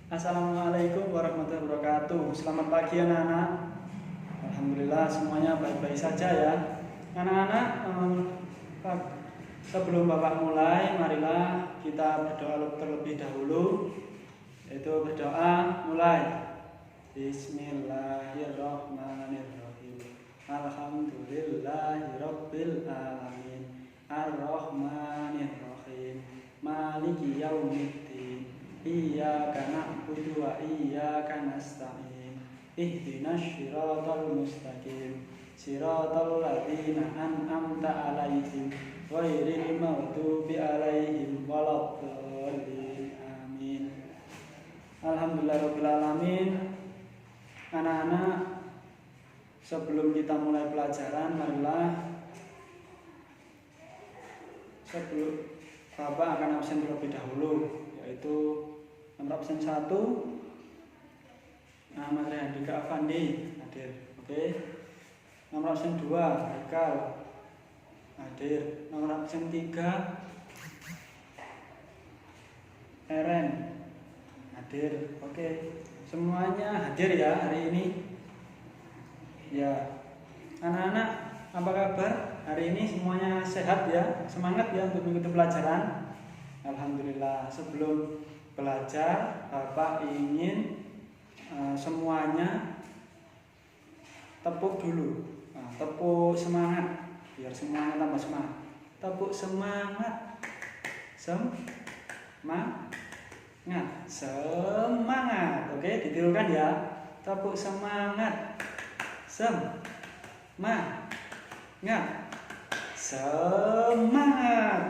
Assalamualaikum warahmatullahi wabarakatuh. Selamat pagi anak-anak. Alhamdulillah semuanya baik-baik saja ya. Anak-anak, sebelum Bapak mulai, marilah kita berdoa terlebih dahulu. Yaitu berdoa mulai. Bismillahirrahmanirrahim. Alhamdulillahirabbil alamin. Ar-Rahmanirrahim. Maliki yaumiddin. Iyyaka na'budu wa iyyaka nasta'in. Ihdinas siratal mustaqim. Siratal ladzina an'amta 'alaihim ghairil maghdubi 'alaihim waladdallin. Amin. Alhamdulillahirabbil alamin. Anak-anak, sebelum kita mulai pelajaran, marilah Bapak akan absen terlebih dahulu, yaitu nomor absen 1 Ahmad Rehandika Afandi hadir. Oke. Nomor absen 2 Haikal hadir. Nomor absen 3 Eren hadir. Oke. Semuanya hadir ya hari ini. Ya. Anak-anak, apa kabar? Hari ini semuanya sehat ya? Semangat ya untuk mengikuti pelajaran? Alhamdulillah. Sebelum belajar, Bapak ingin semuanya tepuk dulu. Tepuk semangat biar semuanya tambah semangat. Tepuk semangat. Semangat. Oke, ditirukan ya. Tepuk semangat. Semangat.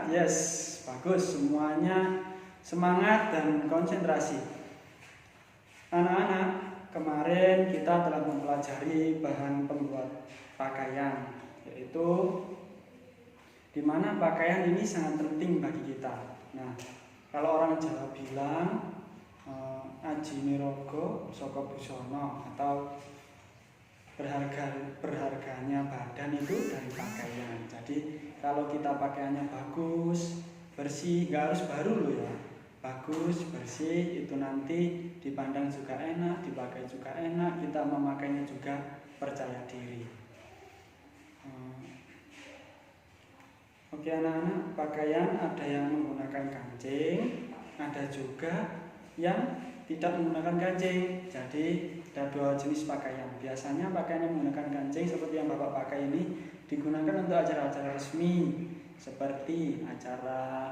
Yes, bagus. Semuanya semangat dan konsentrasi. Anak-anak, kemarin kita telah mempelajari bahan pembuat pakaian, yaitu di mana pakaian ini sangat penting bagi kita. Nah, kalau orang Jawa bilang aji nirogo saka busana, atau berharganya badan itu dari pakaian. Jadi kalau kita pakaiannya bagus, bersih, nggak harus baru loh ya, bagus, bersih, itu nanti dipandang juga enak, dipakai juga enak, kita memakainya juga percaya diri. Oke anak-anak, pakaian ada yang menggunakan kancing, ada juga yang tidak menggunakan kancing. Jadi ada 2 jenis pakaian. Biasanya pakaian yang menggunakan kancing seperti yang Bapak pakai ini digunakan untuk acara-acara resmi, seperti acara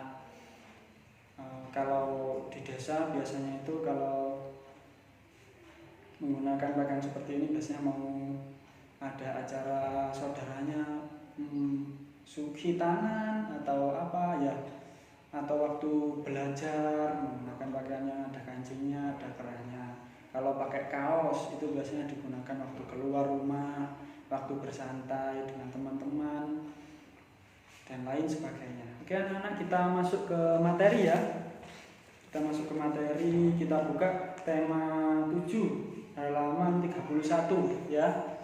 kalau di desa biasanya itu kalau menggunakan pakaian seperti ini biasanya mau ada acara saudaranya khitanan atau apa ya, atau waktu belajar menggunakan pakaian yang ada kancingnya, ada kerahnya. Kalau pakai kaos itu biasanya digunakan waktu keluar rumah, waktu bersantai dengan teman-teman dan lain sebagainya. Oke anak-anak, kita masuk ke materi ya. Kita masuk ke materi, kita buka tema 7 halaman 31 ya,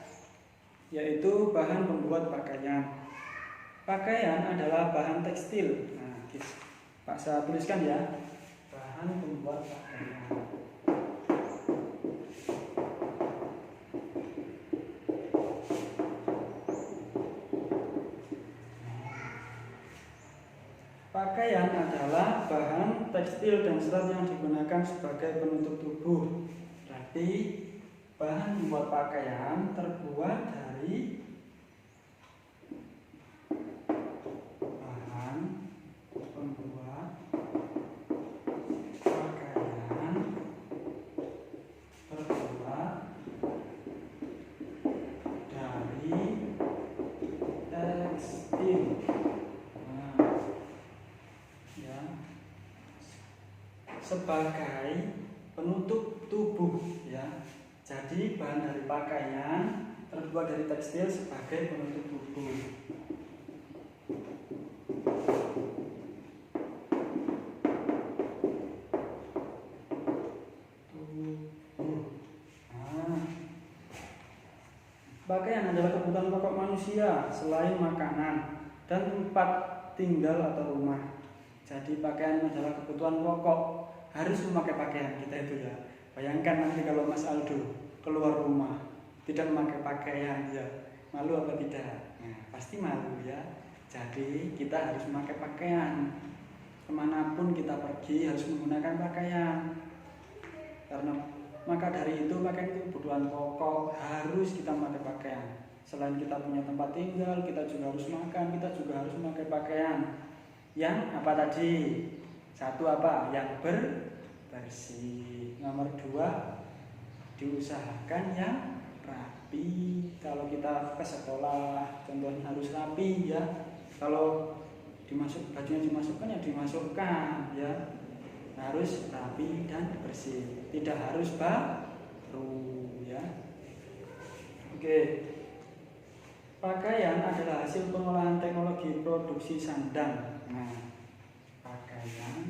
yaitu bahan pembuat pakaian. Pakaian adalah bahan tekstil. Nah, Pak saya tuliskan ya, bahan pembuat pakaian. Pakaian adalah bahan tekstil dan serat yang digunakan sebagai penutup tubuh. Berarti bahan pembuat pakaian terbuat dari sebagai penutup tubuh ya. Jadi bahan dari pakaian terbuat dari tekstil sebagai penutup tubuh. Pakaian adalah kebutuhan pokok manusia selain makanan dan tempat tinggal atau rumah. Jadi pakaian adalah kebutuhan pokok harus memakai pakaian kita itu ya. Bayangkan nanti kalau Mas Aldo keluar rumah tidak memakai pakaian, ya malu apa tidak? Nah, pasti malu ya. Jadi kita harus memakai pakaian. Kemanapun kita pergi harus menggunakan pakaian. Karena maka dari itu pakaian itu kebutuhan pokok, harus kita memakai pakaian. Selain kita punya tempat tinggal, kita juga harus makan, kita juga harus memakai pakaian. Yang apa tadi? Satu apa? Yang bersih. Nomor 2, diusahakan yang rapi. Kalau kita ke sekolah contohnya harus rapi ya. Kalau bajunya dimasukkan ya dimasukkan ya, harus rapi dan bersih, tidak harus baru ya. Oke, pakaian adalah hasil pengolahan teknologi produksi sandang. Nah, pakaian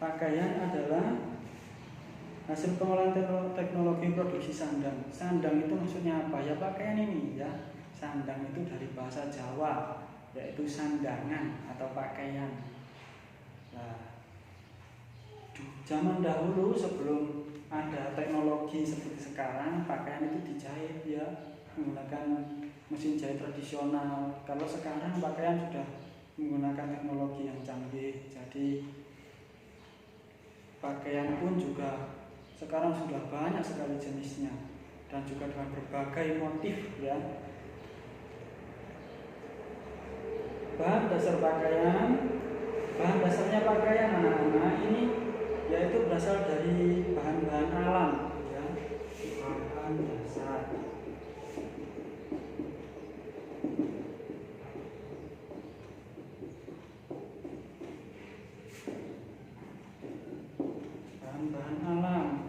pakaian adalah hasil pengolahan teknologi produksi sandang. Sandang itu maksudnya apa? Ya pakaian ini ya. Sandang itu dari bahasa Jawa, yaitu sandangan atau pakaian. Nah, zaman dahulu sebelum ada teknologi seperti sekarang, pakaian itu dijahit ya, menggunakan mesin jahit tradisional. Kalau sekarang pakaian sudah menggunakan teknologi yang canggih, jadi pakaian pun juga sekarang sudah banyak sekali jenisnya dan juga dengan berbagai motif ya. Bahan dasar pakaian, bahan dasarnya pakaian anak-anak ini yaitu berasal dari bahan-bahan alam ya. Bahan dasar bahan alam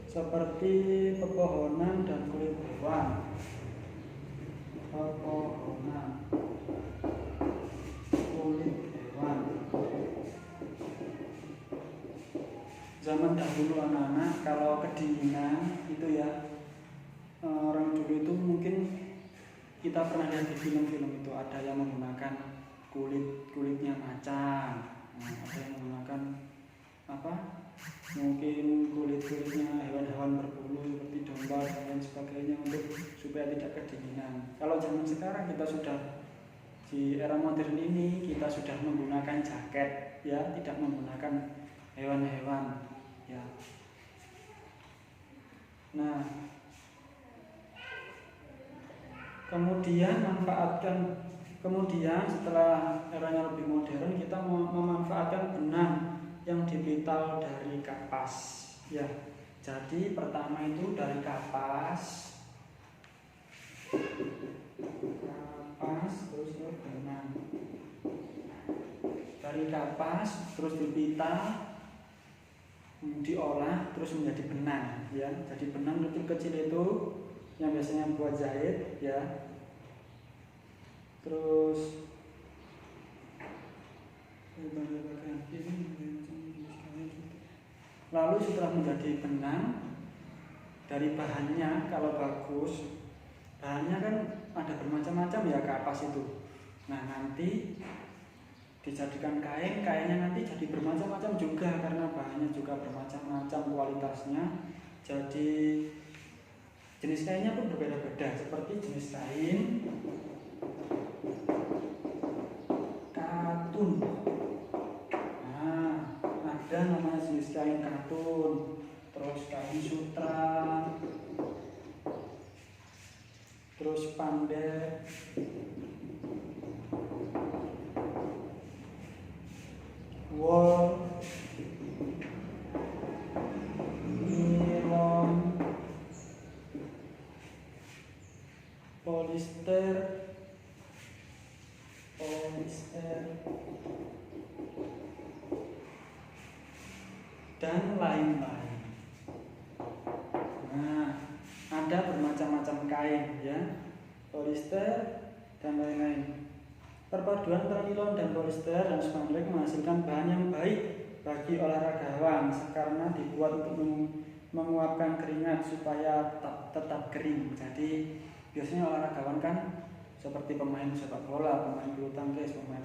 seperti pepohonan dan kulit hewan. Pepohonan, kulit hewan. Zaman dahulu anak-anak kalau kedinginan itu ya, orang dulu itu mungkin kita pernah lihat di film-film itu ada yang menggunakan kulitnya macan. Ada yang menggunakan apa? Mungkin kulitnya hewan-hewan berbulu seperti domba dan lain sebagainya untuk supaya tidak kedinginan. Kalau zaman sekarang kita sudah di era modern ini kita sudah menggunakan jaket ya, tidak menggunakan hewan-hewan ya. Nah, kemudian setelah eranya lebih modern kita memanfaatkan benang yang dipintal dari kapas ya. Jadi pertama itu dari kapas terus ke benang, dari kapas terus dipintal, diolah terus menjadi benang ya. Jadi benang kecil-kecil itu yang biasanya buat jahit ya. Terus lalu setelah menjadi benang, dari bahannya kalau bagus, bahannya kan ada bermacam-macam ya kapas itu. Nah nanti dijadikan kain, kainnya nanti jadi bermacam-macam juga karena bahannya juga bermacam-macam kualitasnya. Jadi jenis kainnya pun berbeda-beda, seperti jenis kain katun. Nah, ada namanya jenis kain katun, terus kain sutra, terus pandet, wol, nilon, polister, dan lain-lain. Nah, ada bermacam-macam kain ya, polister dan lain-lain. Perpaduan antara nilon dan polyester dan spandek menghasilkan bahan yang baik bagi olahragawan karena dibuat untuk menguapkan keringat supaya tetap kering. Jadi biasanya olahragawan kan seperti pemain sepak bola, pemain bulu tangkis, pemain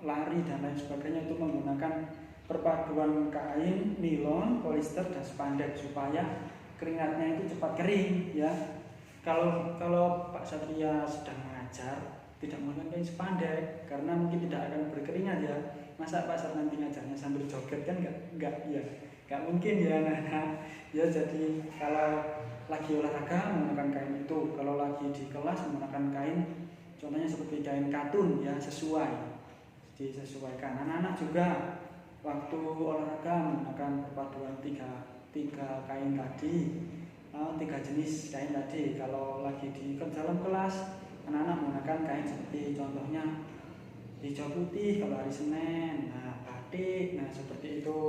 lari dan lain sebagainya itu menggunakan perpaduan kain, nilon, polyester dan spandek supaya keringatnya itu cepat kering ya. Kalau Pak Satria sedang mengajar tidak menggunakan kain spandek karena mungkin tidak akan berkeringat ya. Masa Pak Satria nanti ngajarnya sambil joget kan nggak mungkin ya. Nah, ya jadi kalau lagi olahraga menggunakan kain itu, kalau lagi di kelas menggunakan kain contohnya seperti kain katun ya, disesuaikan. Anak-anak juga waktu olahraga menggunakan perpaduan tiga kain tadi, tiga jenis kain tadi. Kalau lagi di dalam kelas anak-anak menggunakan kain seperti contohnya hijau putih kalau hari Senin, nah batik, nah seperti itu.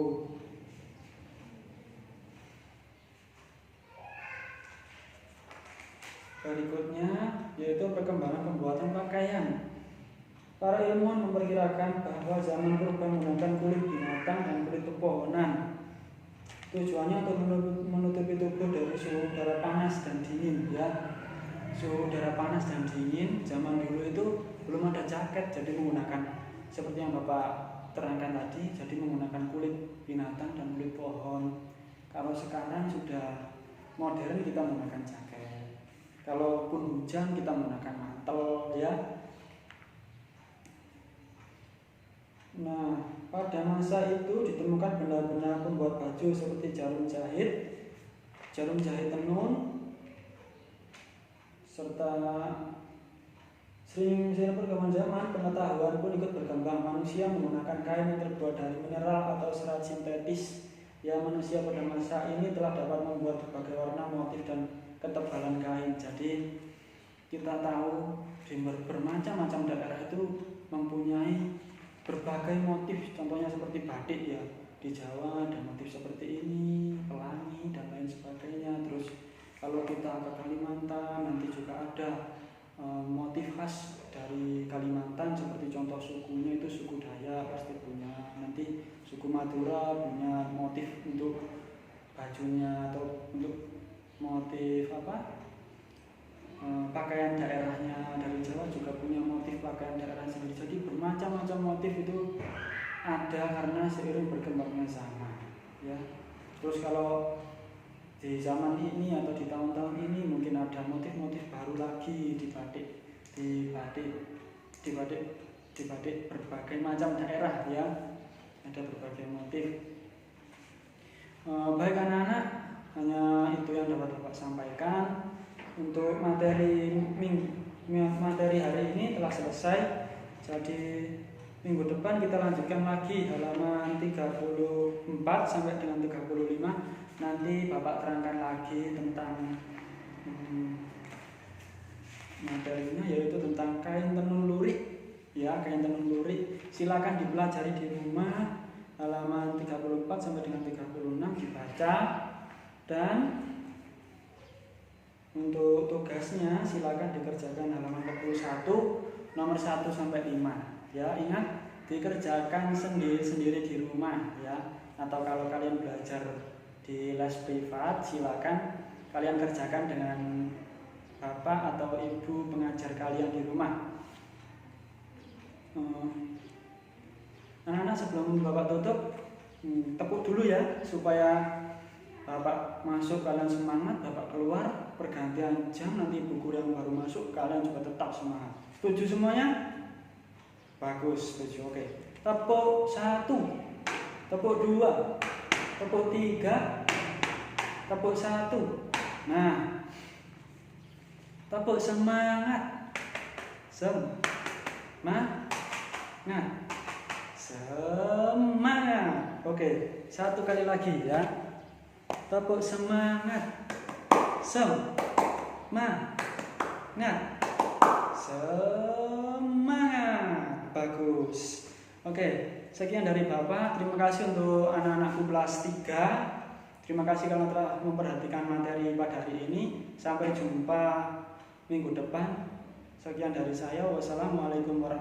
Berikutnya yaitu perkembangan pembuatan pakaian. Para ilmuwan memperkirakan bahwa zaman purba menggunakan kulit binatang dan kulit pepohonan. Tujuannya untuk menutupi tubuh dari suhu udara panas dan dingin ya. Suhu udara panas dan dingin zaman dulu itu belum ada jaket, jadi menggunakan seperti yang Bapak terangkan tadi, jadi menggunakan kulit binatang dan kulit pohon. Kalau sekarang sudah modern kita menggunakan jaket. Kalaupun hujan kita menggunakan mantel ya. Nah, pada masa itu ditemukan benda-benda pembuat baju seperti jarum jahit tenun, serta sering perkembangan zaman, pengetahuan pun ikut berkembang. Manusia menggunakan kain yang terbuat dari mineral atau serat sintetis. Ya, manusia pada masa ini telah dapat membuat berbagai warna, motif, dan ketebalan kain. Jadi kita tahu di bermacam-macam daerah itu mempunyai berbagai motif, contohnya seperti batik ya, di Jawa ada motif seperti ini, pelangi dan lain sebagainya. Terus kalau kita ke Kalimantan nanti juga ada motif khas dari Kalimantan, seperti contoh sukunya itu suku Dayak pasti punya, nanti suku Madura punya motif untuk bajunya atau untuk motif pakaian daerahnya. Dari Jawa juga punya motif pakaian daerah sendiri. Jadi bermacam-macam motif itu ada karena seiring berkembangnya zaman ya. Terus kalau di zaman ini atau di tahun-tahun ini mungkin ada motif-motif baru lagi di batik berbagai macam daerah ya, ada berbagai motif. Baik anak-anak, hanya itu yang dapat Bapak sampaikan. Untuk materi hari ini telah selesai. Jadi minggu depan kita lanjutkan lagi halaman 34 sampai dengan 35. Nanti Bapak terangkan lagi tentang materinya, yaitu tentang kain tenun lurik ya, kain tenun lurik. Silakan dipelajari di rumah halaman 34 sampai dengan 36 dibaca, dan untuk tugasnya silakan dikerjakan halaman 41 nomor 1 sampai 5 ya. Ingat, dikerjakan sendiri-sendiri di rumah ya. Atau kalau kalian belajar di les privat, silakan kalian kerjakan dengan bapak atau ibu pengajar kalian di rumah. Anak-anak, sebelum Bapak tutup, tepuk dulu ya supaya Bapak masuk kalian semangat, Bapak keluar pergantian jam, nanti buku yang baru masuk kalian juga tetap semangat. Setuju semuanya? Bagus, setuju. Oke. Tepuk 1, tepuk 2, tepuk 3, tepuk 1. Nah, tepuk semangat. Semangat. Oke, satu kali lagi ya. Tepuk semangat. Semangat. Semangat. Bagus. Oke, sekian dari Bapak. Terima kasih untuk anak-anakku kelas 3. Terima kasih karena telah memperhatikan materi pada hari ini. Sampai jumpa minggu depan. Sekian dari saya. Wassalamualaikum warahmatullahi wabarakatuh.